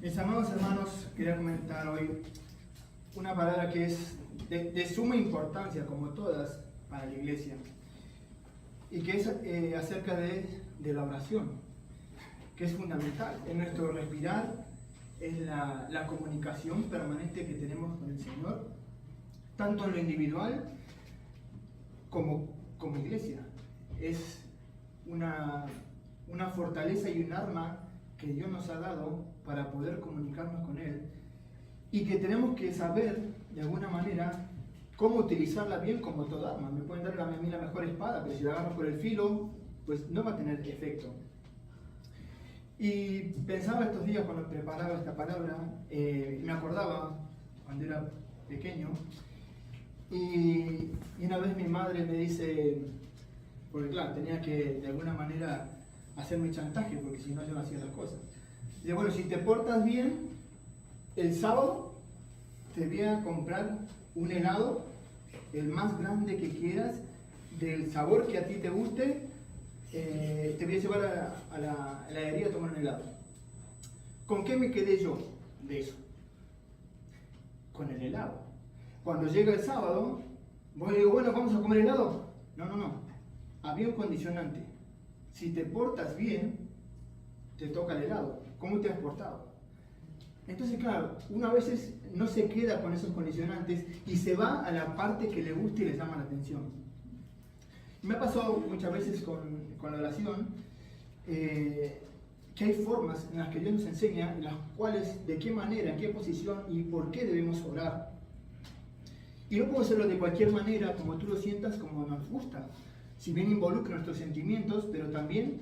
Mis amados hermanos, quería comentar hoy una palabra que es de suma importancia, como todas, para la iglesia, y que es acerca de la oración, que es fundamental en nuestro respirar, en la comunicación permanente que tenemos con el Señor, tanto en lo individual como iglesia. Es una fortaleza y un arma que Dios nos ha dado para poder comunicarnos con Él, y que tenemos que saber de alguna manera cómo utilizarla bien, como toda arma. Me pueden dar a mí la mejor espada, pero si la agarro por el filo, pues no va a tener efecto. Y pensaba estos días cuando preparaba esta palabra, me acordaba cuando era pequeño, y una vez mi madre me dice, porque claro, tenía que de alguna manera hacerme chantaje, porque si no yo no hacía las cosas. Dice, bueno, si te portas bien, el sábado te voy a comprar un helado, el más grande que quieras, del sabor que a ti te guste, te voy a llevar a la heladería a tomar un helado. ¿Con qué me quedé yo de eso? Con el helado. Cuando llega el sábado, voy y digo, bueno, ¿vamos a comer helado? No. Había un condicionante. Si te portas bien, te toca el helado. ¿Cómo te has portado? Entonces, claro, uno a veces no se queda con esos condicionantes y se va a la parte que le gusta y le llama la atención. Me ha pasado muchas veces con la oración, que hay formas en las que Dios nos enseña, en las cuales, de qué manera, en qué posición y por qué debemos orar. Y no puedo hacerlo de cualquier manera, como tú lo sientas, como nos gusta. Si bien involucra nuestros sentimientos, pero también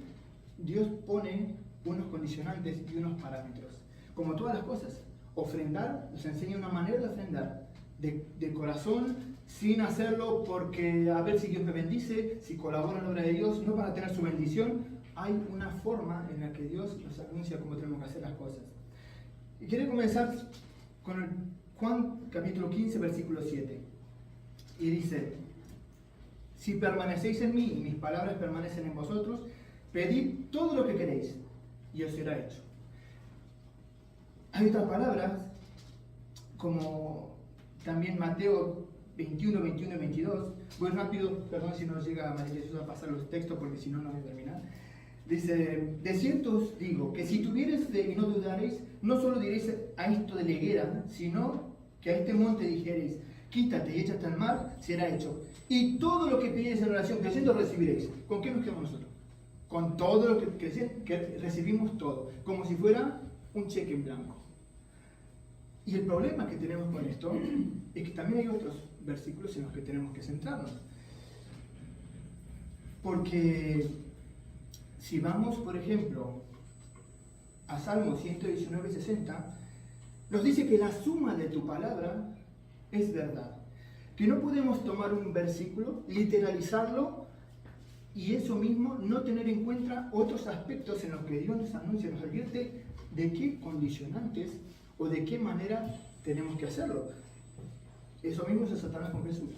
Dios pone unos condicionantes y unos parámetros. Como todas las cosas, ofrendar nos enseña una manera de ofrendar, de corazón, sin hacerlo porque a ver si Dios me bendice, si colaboro en la obra de Dios, no para tener su bendición. Hay una forma en la que Dios nos anuncia cómo tenemos que hacer las cosas. Y quiero comenzar con Juan capítulo 15, versículo 7. Y dice, si permanecéis en mí y mis palabras permanecen en vosotros, pedid todo lo que queréis y os será hecho. Hay otras palabras, como también Mateo 21, 21 y 22. Voy rápido, perdón si no llega María Jesús a pasar los textos, porque si no, no voy a terminar. Dice, de cierto os digo, que si tuviereis fe y no dudaréis, no solo diréis a esto de la higuera, sino que a este monte dijereis, quítate y échate al mar, será hecho. Y todo lo que pidiereis en oración, creyendo, recibiréis. ¿Con qué nos quedamos nosotros? Con todo lo que recibimos todo, como si fuera un cheque en blanco. Y el problema que tenemos con esto es que también hay otros versículos en los que tenemos que centrarnos. Porque si vamos, por ejemplo, a Salmo 119, 60, nos dice que la suma de tu palabra es verdad. Que no podemos tomar un versículo, literalizarlo, y eso mismo no tener en cuenta otros aspectos en los que Dios nos anuncia, nos advierte de qué condicionantes o de qué manera tenemos que hacerlo. Eso mismo es Satanás con Jesús.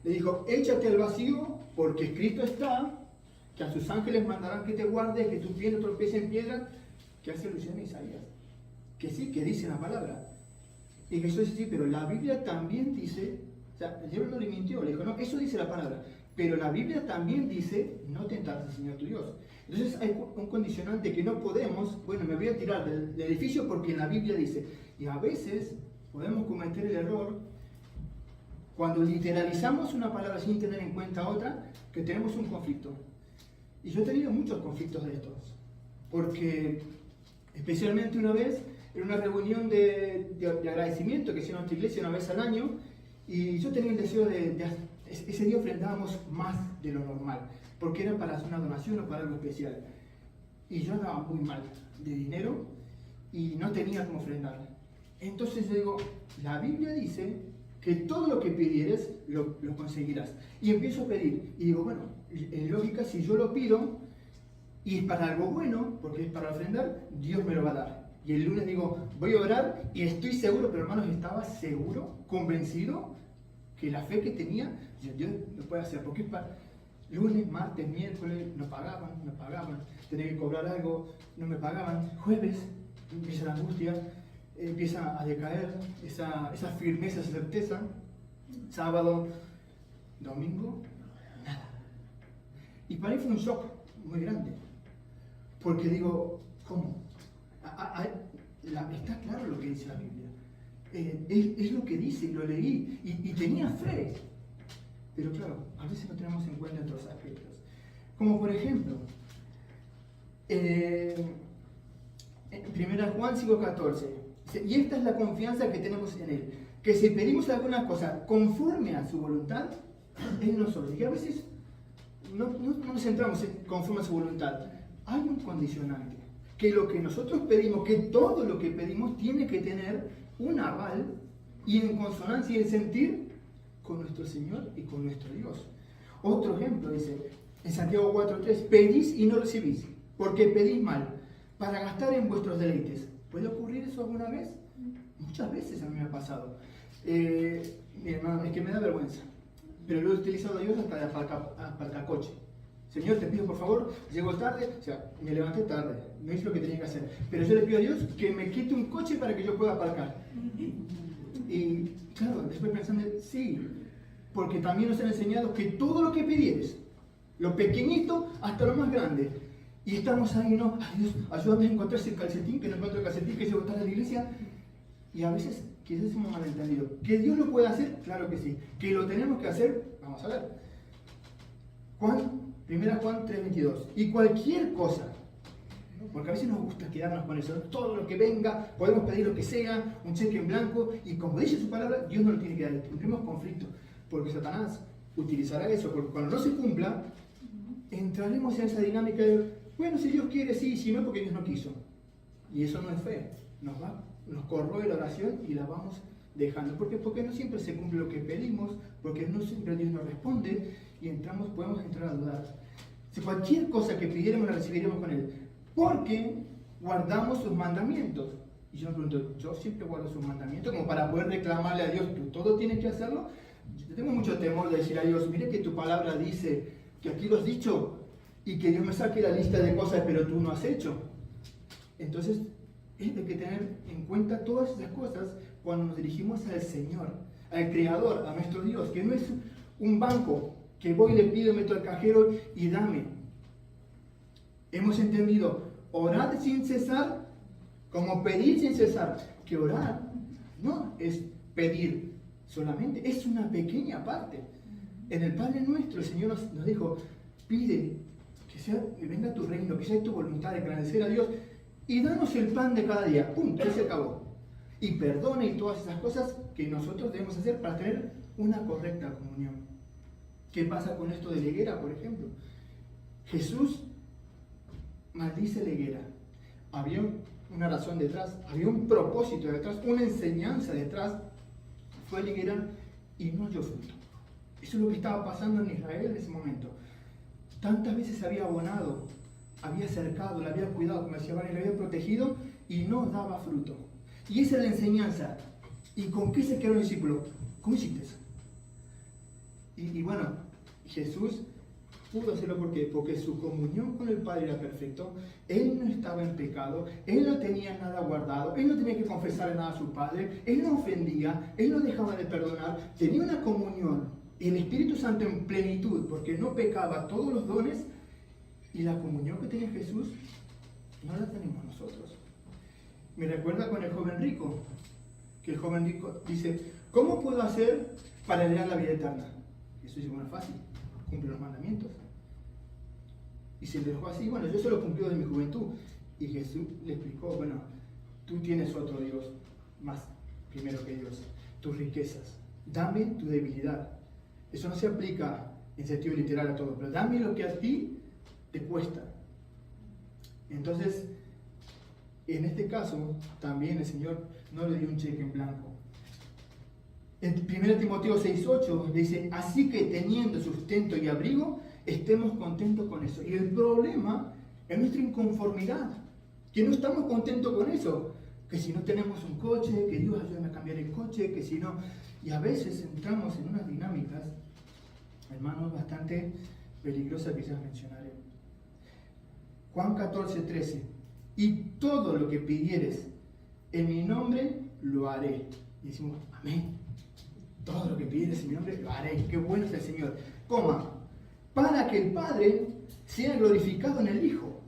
Le dijo, échate al vacío, porque escrito está que a sus ángeles mandarán que te guardes, que tu pie no tropiece en piedra, que hace alusión a Isaías. Que sí, que dice la palabra. Y Jesús dice, sí, pero la Biblia también dice, o sea, el diablo no le mintió, le dijo, no, eso dice la palabra, pero la Biblia también dice, no tentarás al Señor tu Dios. Entonces hay un condicionante que no podemos, bueno, me voy a tirar del edificio porque en la Biblia dice, y a veces podemos cometer el error, cuando literalizamos una palabra sin tener en cuenta otra, que tenemos un conflicto. Y yo he tenido muchos conflictos de estos, porque especialmente una vez, en una reunión de agradecimiento que hicieron en nuestra iglesia una vez al año, y yo tenía el deseo ese día ofrendábamos más de lo normal, porque era para hacer una donación o para algo especial. Y yo andaba muy mal de dinero y no tenía cómo ofrendar. Entonces yo digo, la Biblia dice que todo lo que pidieres lo conseguirás. Y empiezo a pedir. Y digo, bueno, en lógica, si yo lo pido y es para algo bueno, porque es para ofrendar, Dios me lo va a dar. Y el lunes digo, voy a orar y estoy seguro, pero hermanos, estaba seguro, convencido, que la fe que tenía, Dios lo puede hacer, porque es para lunes, martes, miércoles, no pagaban, tenía que cobrar algo, no me pagaban, jueves, empieza la angustia, empieza a decaer esa firmeza, esa certeza. Sábado, domingo, nada. Y para mí fue un shock muy grande, porque digo, ¿cómo? Está claro lo que dice la Biblia. Es lo que dice, lo leí, y tenía fe. Pero claro, a veces no tenemos en cuenta otros aspectos. Como por ejemplo, en 1 Juan 5:14, y esta es la confianza que tenemos en Él, que si pedimos alguna cosa conforme a su voluntad, Él nos oye. Y a veces no nos centramos en conforme a su voluntad. Hay un condicionante, que lo que nosotros pedimos, que todo lo que pedimos tiene que tener un aval y en consonancia y en sentir con nuestro Señor y con nuestro Dios. Otro ejemplo dice, en Santiago 4:3, pedís y no recibís, porque pedís mal, para gastar en vuestros deleites. ¿Puede ocurrir eso alguna vez? Muchas veces a mí me ha pasado. Mi hermano, es que me da vergüenza, pero lo he utilizado yo hasta de aparcar coche. Señor, te pido por favor, llego tarde, o sea, me levanté tarde, no hice lo que tenía que hacer, pero yo le pido a Dios que me quite un coche para que yo pueda aparcar. Y claro, después pensando, sí, porque también nos han enseñado que todo lo que pidieres, lo pequeñito hasta lo más grande, y estamos ahí, ¿no? Ay, Dios, ayúdame a encontrar ese calcetín, que no encuentro el calcetín, que se botar en la iglesia, y a veces quizás hemos malentendido. ¿Que Dios lo puede hacer? Claro que sí. ¿Que lo tenemos que hacer? Vamos a ver. 1 Juan 3:22. Y cualquier cosa, ¿no? Porque a veces nos gusta quedarnos con eso, ¿no? Todo lo que venga, podemos pedir lo que sea, un cheque en blanco, y como dice su palabra, Dios no lo tiene que dar. Tendremos conflicto, porque Satanás utilizará eso, porque cuando no se cumpla, entraremos en esa dinámica de, bueno, si Dios quiere, sí, si no, porque Dios no quiso. Y eso no es fe, nos corroe la oración y la vamos dejando. ¿Por qué? Porque no siempre se cumple lo que pedimos, porque no siempre Dios nos responde y podemos entrar a dudar. Si cualquier cosa que pidiéramos la recibiremos con Él, porque guardamos sus mandamientos. Y yo me pregunto, ¿yo siempre guardo sus mandamientos como para poder reclamarle a Dios, tú todo tienes que hacerlo? Yo tengo mucho temor de decir a Dios, mire que tu palabra dice que aquí lo has dicho y que Dios me saque la lista de cosas, pero tú no has hecho. Entonces, hay que tener en cuenta todas esas cosas cuando nos dirigimos al Señor, al Creador, a nuestro Dios, que no es un banco que voy y le pido, meto al cajero y dame. Hemos entendido, orad sin cesar, como pedir sin cesar, que orar no es pedir solamente, es una pequeña parte. En el Padre Nuestro el Señor nos dijo, pide que venga tu reino, que sea tu voluntad, de agradecer a Dios y danos el pan de cada día. ¡Pum! Ahí se acabó. Y perdone y todas esas cosas que nosotros debemos hacer para tener una correcta comunión. ¿Qué pasa con esto de la higuera, por ejemplo? Jesús maldice la higuera. Había una razón detrás, había un propósito detrás, una enseñanza detrás. Fue la higuera y no dio fruto. Eso es lo que estaba pasando en Israel en ese momento. Tantas veces se había abonado, había cercado, la había cuidado, como decía Vane, la había protegido y no daba fruto. Y esa es la enseñanza. ¿Y con qué se quedó el discípulo? ¿Cómo hiciste eso? Y bueno, Jesús pudo hacerlo porque su comunión con el Padre era perfecto. Él no estaba en pecado, él no tenía nada guardado, él no tenía que confesarle nada a su Padre, él no ofendía, él no dejaba de perdonar, tenía una comunión y el Espíritu Santo en plenitud, porque no pecaba, todos los dones, y la comunión que tenía Jesús no la tenemos nosotros. Me recuerda con el joven rico, que el joven rico dice, ¿cómo puedo hacer para heredar la vida eterna? Jesús dice, bueno, fácil, cumple los mandamientos. Y se le dejó así, bueno, yo se lo cumplí de mi juventud. Y Jesús le explicó, bueno, tú tienes otro Dios, más primero que Dios, tus riquezas, dame tu debilidad. Eso no se aplica en sentido literal a todo, pero dame lo que a ti te cuesta. Entonces, en este caso, también el Señor no le dio un cheque en blanco. En 1 Timoteo 6:8 dice, así que teniendo sustento y abrigo, estemos contentos con eso. Y el problema es nuestra inconformidad, que no estamos contentos con eso. Que si no tenemos un coche, que Dios ayude a cambiar el coche, que si no... Y a veces entramos en unas dinámicas, hermanos, bastante peligrosas que ya mencionaré. Juan 14:13. y todo lo que pidieres en mi nombre, lo haré. Y decimos, amén. Todo lo que pidieres en mi nombre, lo haré. Qué bueno es el Señor. Coma, para que el Padre sea glorificado en el Hijo.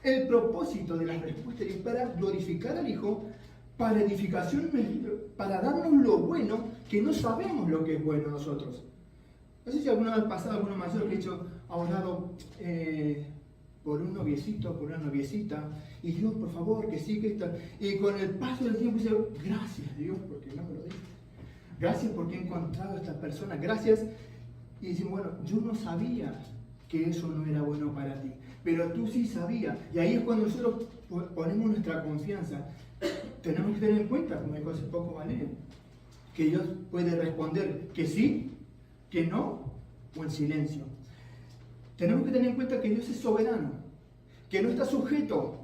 El propósito de las respuestas es para glorificar al Hijo, para edificación, para darnos lo bueno, que no sabemos lo que es bueno nosotros. No sé si alguna vez pasado, alguno mayor que ha orado por un noviecito, por una noviecita, y Dios, por favor, que sí, que está. Y con el paso del tiempo dice, gracias Dios, porque no me lo diste. Gracias porque he encontrado a esta persona, gracias. Y dicen, bueno, yo no sabía que eso no era bueno para ti, pero tú sí sabías. Y ahí es cuando nosotros ponemos nuestra confianza. Tenemos que tener en cuenta, como dijo hace poco Valeria, que Dios puede responder que sí, que no, o en silencio. Tenemos que tener en cuenta que Dios es soberano, que no está sujeto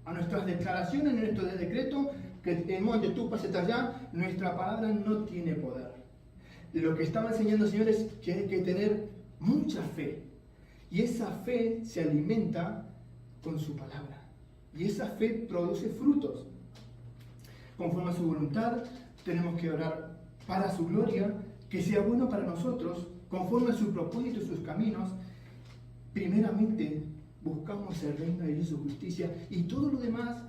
a nuestras declaraciones, a nuestro decreto, que en el monte tú pases allá, nuestra palabra no tiene poder. Lo que estaba enseñando el Señor es que hay que tener mucha fe, y esa fe se alimenta con su palabra, y esa fe produce frutos. Conforme a su voluntad, tenemos que orar para su gloria, que sea bueno para nosotros, conforme a su propósito y sus caminos. Primeramente, buscamos el reino de Dios y su justicia, y todo lo demás,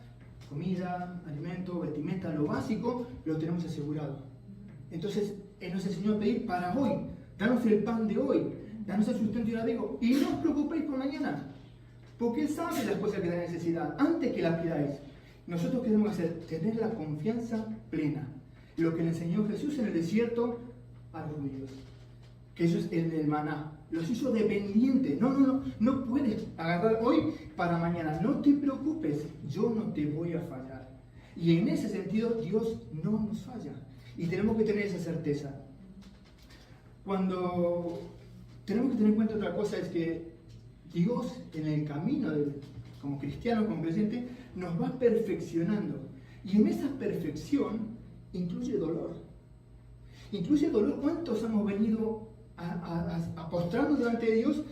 comida, alimento, vestimenta, lo básico, lo tenemos asegurado. Entonces, Él nos enseñó a pedir para hoy, danos el pan de hoy, danos el sustento y el abrigo, y no os preocupéis por mañana, porque Él sabe las cosas que da necesidad, antes que las pidáis. Nosotros queremos hacer, tener la confianza plena. Lo que le enseñó Jesús en el desierto a los judíos. Que eso es el del maná. Los hizo dependientes. No puedes agarrar hoy para mañana. No te preocupes, yo no te voy a fallar. Y en ese sentido, Dios no nos falla. Y tenemos que tener esa certeza. Cuando tenemos que tener en cuenta otra cosa es que Dios en el camino como cristiano, como creyente, nos va perfeccionando. Y en esa perfección incluye dolor. Incluye dolor. ¿Cuántos hemos venido a postrarnos delante de Dios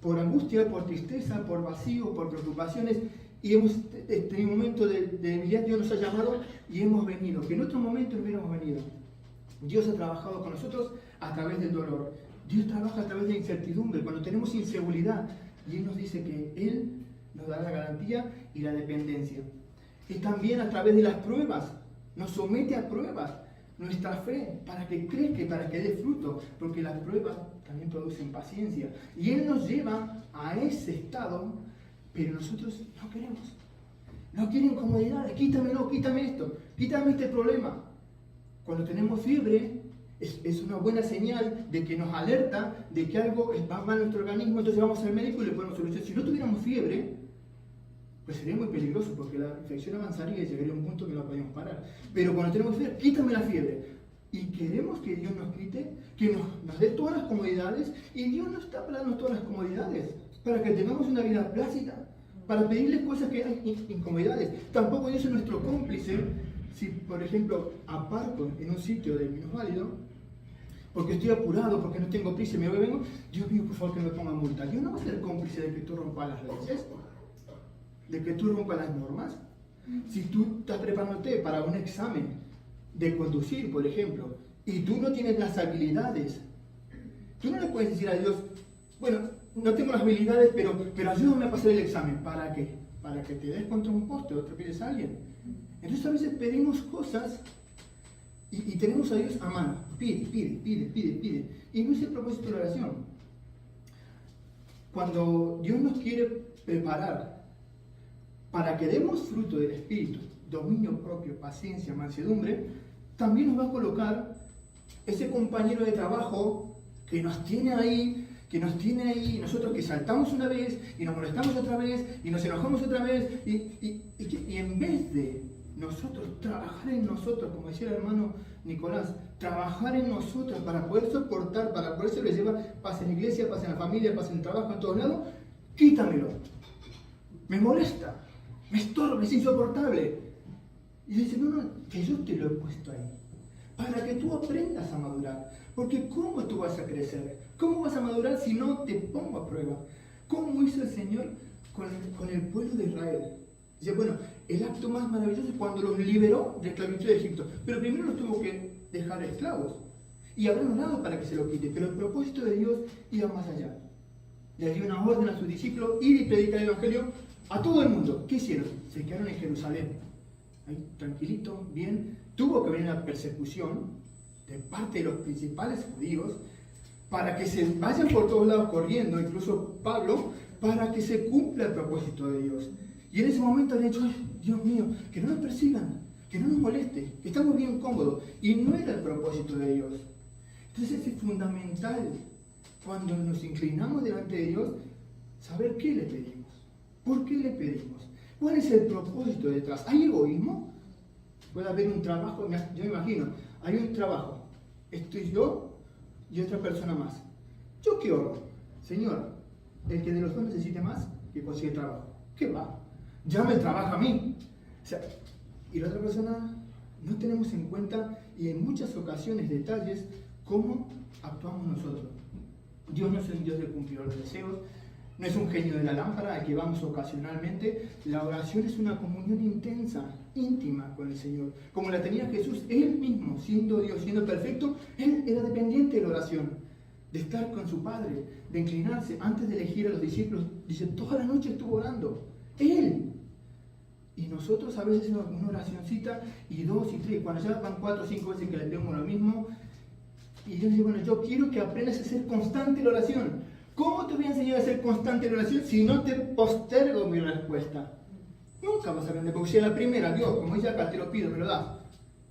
por angustia, por tristeza, por vacío, por preocupaciones? Y hemos tenido un momento de debilidad, Dios nos ha llamado y hemos venido. Que en otro momento no hubiéramos venido. Dios ha trabajado con nosotros a través del dolor. Dios trabaja a través de la incertidumbre, cuando tenemos inseguridad. Y Él nos dice que Él nos da la garantía y la dependencia. Y también a través de las pruebas, nos somete a pruebas nuestra fe para que crezca, para que dé fruto, porque las pruebas también producen paciencia. Y Él nos lleva a ese estado, pero nosotros no queremos. No quieren comodidades, quítamelo, quítame esto, quítame este problema. Cuando tenemos fiebre, es una buena señal de que nos alerta de que algo va mal en nuestro organismo, entonces vamos al médico y le ponemos solución. Si no tuviéramos fiebre, pues sería muy peligroso porque la infección avanzaría y llegaría a un punto que no la podíamos parar. Pero cuando tenemos fiebre, quítame la fiebre. Y queremos que Dios nos quite, que nos dé todas las comodidades, y Dios no está para darnos todas las comodidades, para que tengamos una vida plácida, para pedirle cosas que hay incomodidades. Tampoco Dios es nuestro cómplice. Si, por ejemplo, aparco en un sitio de minusválido, porque estoy apurado, porque no tengo prisa y me voy y vengo, Dios mío, por favor, que me ponga multa. Dios no va a ser cómplice de que tú rompas las leyes, de que tú rompas las normas. Si tú estás preparándote para un examen de conducir, por ejemplo, y tú no tienes las habilidades, tú no le puedes decir a Dios, bueno, no tengo las habilidades, pero ayúdame a pasar el examen. ¿Para qué? Para que te des contra un poste o atropelles a alguien. Entonces a veces pedimos cosas y tenemos a Dios a mano. Pide. Y no es el propósito de la oración. Cuando Dios nos quiere preparar para que demos fruto del Espíritu, dominio propio, paciencia, mansedumbre, también nos va a colocar ese compañero de trabajo que nos tiene ahí, nosotros que saltamos una vez y nos molestamos otra vez y nos enojamos otra vez y en vez de nosotros trabajar en nosotros, como decía el hermano Nicolás, trabajar en nosotros para poder soportar, para poder sobrellevar, pasa en la iglesia, pasa en la familia, pasa en el trabajo, en todos lados, quítamelo, me molesta, me estorba, es insoportable. Y dice, no, que yo te lo he puesto ahí, para que tú aprendas a madurar. Porque ¿cómo tú vas a crecer? ¿Cómo vas a madurar si no te pongo a prueba? ¿Cómo hizo el Señor con el pueblo de Israel? Dice, bueno, el acto más maravilloso es cuando los liberó de esclavitud de Egipto. Pero primero los tuvo que dejar esclavos. Y habrán orado para que se lo quite. Pero el propósito de Dios iba más allá. Le dio una orden a sus discípulos, ir y predicar el Evangelio a todo el mundo. ¿Qué hicieron? Se quedaron en Jerusalén. Ahí, tranquilito, bien. Tuvo que venir una persecución de parte de los principales judíos para que se vayan por todos lados corriendo, incluso Pablo, para que se cumpla el propósito de Dios. Y en ese momento han dicho, Dios mío, que no nos persigan, que no nos moleste, que estamos bien cómodos. Y no era el propósito de Dios. Entonces es fundamental, cuando nos inclinamos delante de Dios, saber qué le pedimos, por qué le pedimos, cuál es el propósito detrás. ¿Hay egoísmo? Puede haber un trabajo, yo me imagino, hay un trabajo, estoy yo y otra persona más. ¿Yo qué oro? Señor, el que de los dos necesite más, que consigue trabajo. ¿Qué va? Llame el trabajo a mí. O sea, y la otra persona no tenemos en cuenta, y en muchas ocasiones detalles, cómo actuamos nosotros. Dios no es un Dios de cumplidor de deseos, no es un genio de la lámpara al que vamos ocasionalmente. La oración es una comunión intensa, íntima con el Señor. Como la tenía Jesús, Él mismo, siendo Dios, siendo perfecto, Él era dependiente de la oración, de estar con su Padre, de inclinarse. Antes de elegir a los discípulos, dice, toda la noche estuvo orando. Él. Y nosotros a veces una oracioncita, y 2 y 3, cuando ya van 4 o 5 veces que le pedimos lo mismo, y Dios dice, bueno, yo quiero que aprendas a ser constante en la oración. ¿Cómo te voy a enseñar a ser constante en la oración si no te postergo mi respuesta? Nunca vas a aprender, porque si a la primera, Dios, como dice acá, te lo pido, me lo das.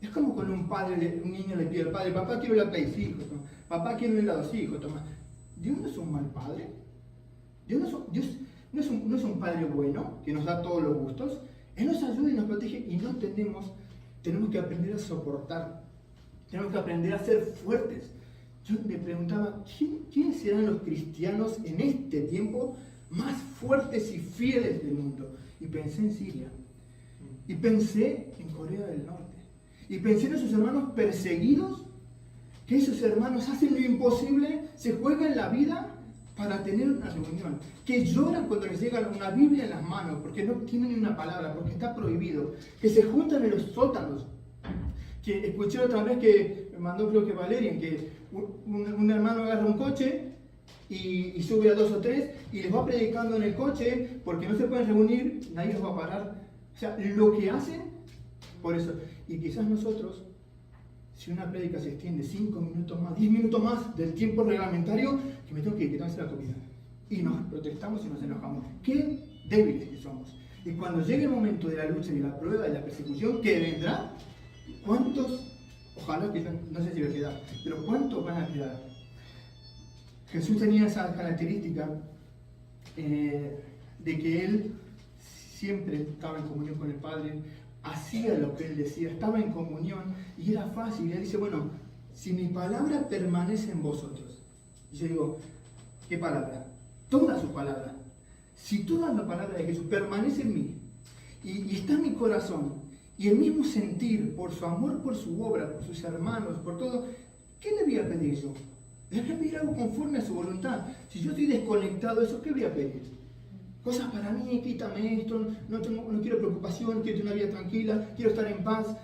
Es como cuando un niño le pide al padre, papá quiero la Play, sí, hijo, toma. Papá quiero un helado, sí, hijo, toma. Dios no es un mal padre. Dios no es un padre bueno, que nos da todos los gustos. Él nos ayuda y nos protege, y no tenemos que aprender a soportar. Tenemos que aprender a ser fuertes. Yo me preguntaba, ¿quiénes serán los cristianos en este tiempo más fuertes y fieles del mundo? Y pensé en Siria. Y pensé en Corea del Norte. Y pensé en esos hermanos perseguidos, que esos hermanos hacen lo imposible, se juegan la vida para tener una reunión. Que lloran cuando les llega una Biblia en las manos, porque no tienen ni una palabra, porque está prohibido. Que se juntan en los sótanos. Que escuché otra vez que me mandó, creo que Valerian, que un hermano agarra un coche y sube a 2 o 3 y les va predicando en el coche porque no se pueden reunir, nadie los va a parar. O sea, lo que hacen, por eso. Y quizás nosotros, si una prédica se extiende 5 minutos más, 10 minutos más del tiempo reglamentario, que me tengo que ir, que tengo que hacer la comida. Y nos protestamos y nos enojamos. Qué débiles que somos. Y cuando llegue el momento de la lucha y la prueba y la persecución que vendrá, ¿cuántos? Ojalá que no sé si va a quedar, pero ¿cuántos van a quedar? Jesús tenía esa característica de que Él siempre estaba en comunión con el Padre, hacía lo que Él decía, estaba en comunión y era fácil. Y Él dice, bueno, si mi palabra permanece en vosotros. Y yo digo, ¿qué palabra? Toda su palabra. Si toda la palabra de Jesús permanece en mí y está en mi corazón, y el mismo sentir por su amor, por su obra, por sus hermanos, por todo, ¿qué le voy a pedir yo? Le voy a pedir algo conforme a su voluntad. Si yo estoy desconectado de eso, ¿qué voy a pedir? Cosas para mí, quítame esto, no quiero preocupación, quiero tener una vida tranquila, quiero estar en paz.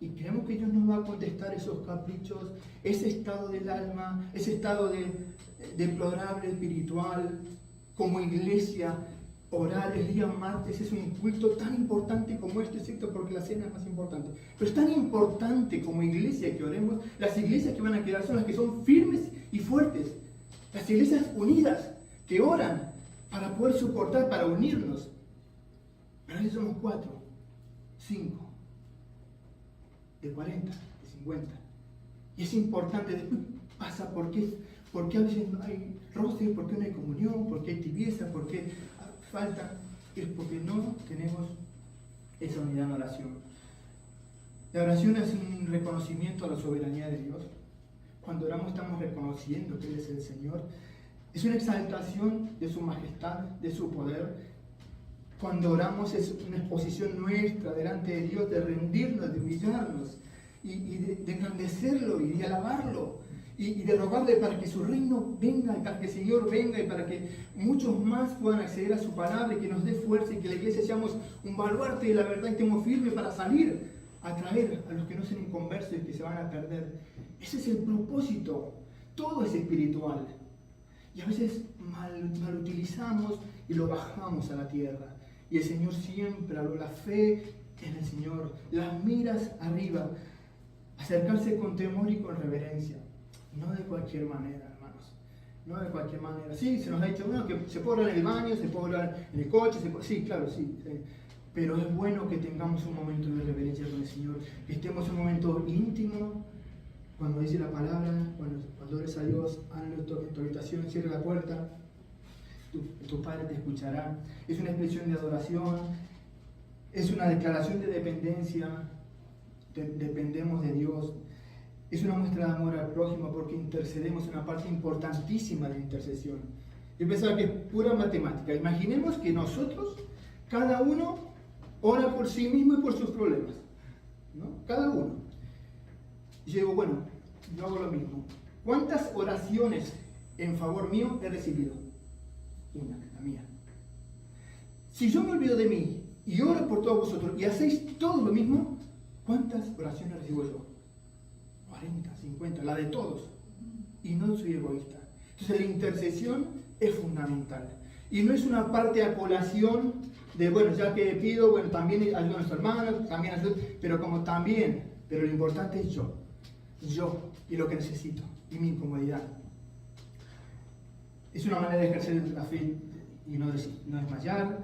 Y creemos que Dios nos va a contestar esos caprichos, ese estado del alma, ese estado deplorable espiritual, como iglesia. Orar el día martes es un culto tan importante como este, excepto porque la cena es más importante. Pero es tan importante como iglesia que oremos. Las iglesias que van a quedar son las que son firmes y fuertes. Las iglesias unidas, que oran para poder soportar, para unirnos. Pero ahí somos 4, 5, de 40, de 50. Y es importante, después pasa por qué a veces no hay roce, por qué no hay comunión, por qué hay tibieza, por qué falta, es porque no tenemos esa unidad en oración. La oración es un reconocimiento a la soberanía de Dios. Cuando oramos estamos reconociendo que Él es el Señor. Es una exaltación de su majestad, de su poder. Cuando oramos es una exposición nuestra delante de Dios, de rendirnos, de humillarnos y de engrandecerlo y de alabarlo. y de rogarle para que su reino venga, y para que el Señor venga, y para que muchos más puedan acceder a su palabra, y que nos dé fuerza, y que la iglesia seamos un baluarte de la verdad y estemos firmes para salir a traer a los que no son inconversos y que se van a perder. Ese es el propósito. Todo es espiritual. Y a veces mal utilizamos y lo bajamos a la tierra. Y el Señor siempre habló la fe en el Señor, las miras arriba, acercarse con temor y con reverencia. No de cualquier manera, hermanos. No de cualquier manera. Sí, se nos ha dicho, bueno, que se puede orar en el baño, se puede orar en el coche, sí, claro, sí. Pero es bueno que tengamos un momento de reverencia con el Señor, que estemos en un momento íntimo, cuando dice la palabra, cuando ores a Dios, hazlo en tu habitación, cierra la puerta, tu Padre te escuchará. Es una expresión de adoración, es una declaración de dependencia, dependemos de Dios. Es una muestra de amor al prójimo porque intercedemos, una parte importantísima de la intercesión. Yo pensaba que es pura matemática. Imaginemos que nosotros, cada uno, ora por sí mismo y por sus problemas, ¿no? Cada uno. Y yo digo, bueno, yo hago lo mismo. ¿Cuántas oraciones en favor mío he recibido? Una, la mía. Si yo me olvido de mí y oro por todos vosotros y hacéis todo lo mismo, ¿cuántas oraciones recibo yo? 40, 50, la de todos. Y no soy egoísta. Entonces la intercesión es fundamental. Y no es una parte a colación de, bueno, ya que pido, bueno, también ayudo a nuestros hermanos, también ayudo, pero lo importante es yo y lo que necesito y mi incomodidad. Es una manera de ejercer la fe y no desmayar.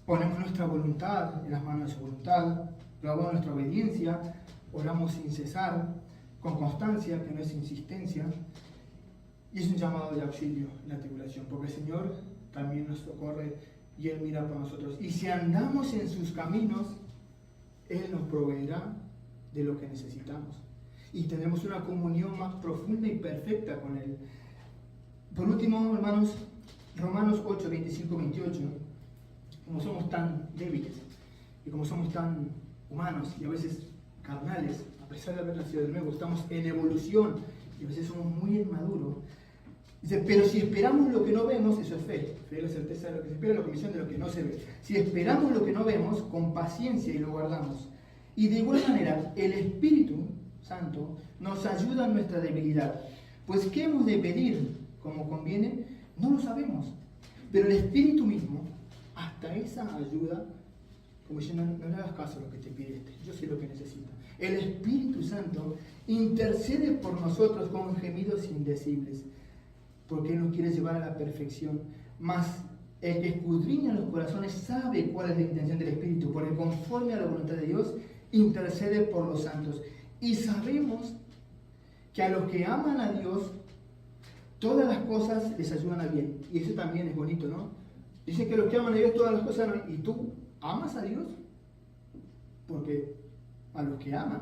Ponemos nuestra voluntad en las manos de su voluntad, probamos nuestra obediencia, oramos sin cesar, con constancia, que no es insistencia, y es un llamado de auxilio en la tribulación, porque el Señor también nos socorre y Él mira por nosotros. Y si andamos en sus caminos, Él nos proveerá de lo que necesitamos. Y tendremos una comunión más profunda y perfecta con Él. Por último, hermanos, Romanos 8, 25, 28, como somos tan débiles y como somos tan humanos y a veces carnales, a pesar de haber nacido de nuevo, estamos en evolución y a veces somos muy inmaduros. Dice, pero si esperamos lo que no vemos, eso es fe. Fe es la certeza de lo que se espera, la convicción de lo que no se ve. Si esperamos lo que no vemos, con paciencia y lo guardamos. Y de igual manera, el Espíritu Santo nos ayuda en nuestra debilidad. Pues ¿qué hemos de pedir como conviene? No lo sabemos. Pero el Espíritu mismo, hasta esa ayuda, como diciendo, no le hagas caso a lo que te pide yo sé lo que necesita. El Espíritu Santo intercede por nosotros con gemidos indecibles, porque Él nos quiere llevar a la perfección. Mas el que escudriña los corazones sabe cuál es la intención del Espíritu, porque conforme a la voluntad de Dios, intercede por los santos. Y sabemos que a los que aman a Dios, todas las cosas les ayudan a bien. Y eso también es bonito, ¿no? Dice que a los que aman a Dios, todas las cosas ayudan. ¿Y tú amas a Dios? Porque a los que aman.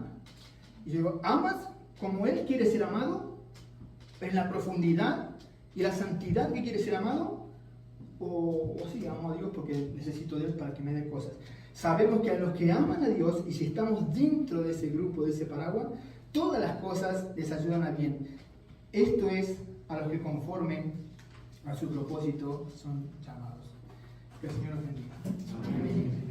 Y yo digo, ¿amas como Él quiere ser amado? ¿En la profundidad y la santidad que quiere ser amado? O sí, amo a Dios porque necesito de Dios para que me dé cosas. Sabemos que a los que aman a Dios, y si estamos dentro de ese grupo, de ese paraguas, todas las cosas les ayudan a bien. Esto es a los que conforme a su propósito son llamados. Que el Señor nos bendiga. Amén.